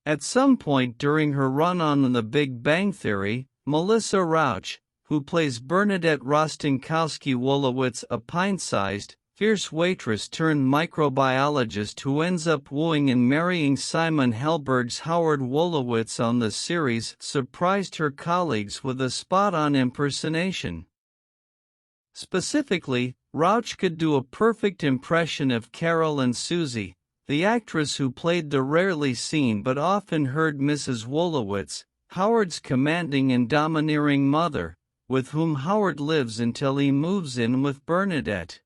At some point during her run on The Big Bang Theory, Melissa Rauch, who plays Bernadette Rostenkowski-Wolowitz, a pint-sized, fierce waitress turned microbiologist who ends up wooing and marrying Simon Helberg's Howard Wolowitz on the series, surprised her colleagues with a spot-on impersonation. Specifically, Rauch could do a perfect impression of Carol and Susie, the actress who played the rarely seen but often heard Mrs. Wolowitz, Howard's commanding and domineering mother, with whom Howard lives until he moves in with Bernadette.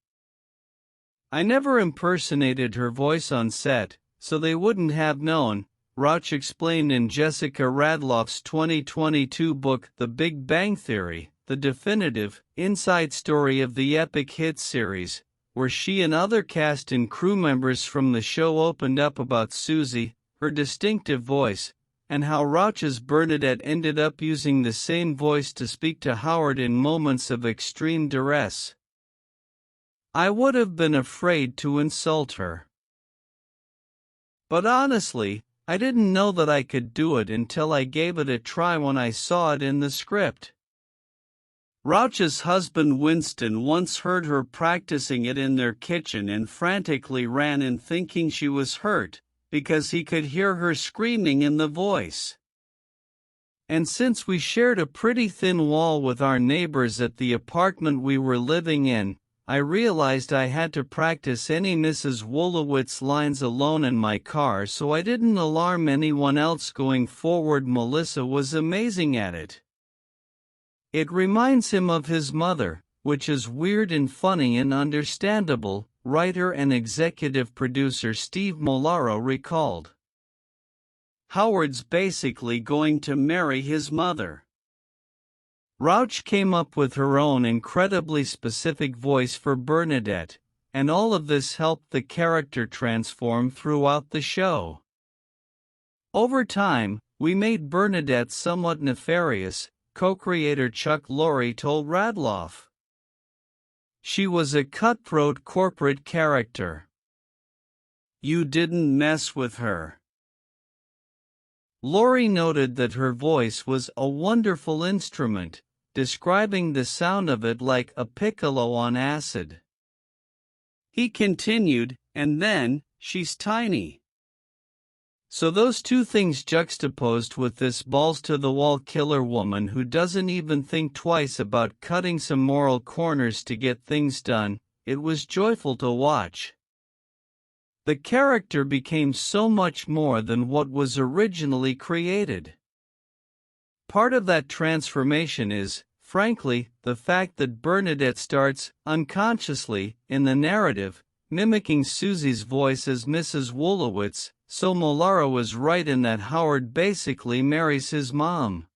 I never impersonated her voice on set, so they wouldn't have known, Rauch explained in Jessica Radloff's 2022 book The Big Bang Theory, the definitive, inside story of the epic hit series, where she and other cast and crew members from the show opened up about Susie, her distinctive voice, and how Rauch's Bernadette ended up using the same voice to speak to Howard in moments of extreme duress. I would have been afraid to insult her. But honestly, I didn't know that I could do it until I gave it a try when I saw it in the script. Rauch's husband Winston once heard her practicing it in their kitchen and frantically ran in thinking she was hurt, because he could hear her screaming in the voice. And since we shared a pretty thin wall with our neighbors at the apartment we were living in, I realized I had to practice any Mrs. Wolowitz lines alone in my car so I didn't alarm anyone else going forward. Melissa was amazing at it. It reminds him of his mother, which is weird and funny and understandable, writer and executive producer Steve Molaro recalled. Howard's basically going to marry his mother. Rauch came up with her own incredibly specific voice for Bernadette, and all of this helped the character transform throughout the show. Over time, we made Bernadette somewhat nefarious, co-creator Chuck Lorre told Radloff. She was a cutthroat corporate character. You didn't mess with her. Lorre noted that her voice was a wonderful instrument, describing the sound of it like a piccolo on acid. He continued, and then, she's tiny. So those two things juxtaposed with this balls-to-the-wall killer woman who doesn't even think twice about cutting some moral corners to get things done, it was joyful to watch. The character became so much more than what was originally created. Part of that transformation is, frankly, the fact that Bernadette starts, unconsciously, in the narrative, mimicking Susie's voice as Mrs. Wolowitz, so Molaro was right in that Howard basically marries his mom.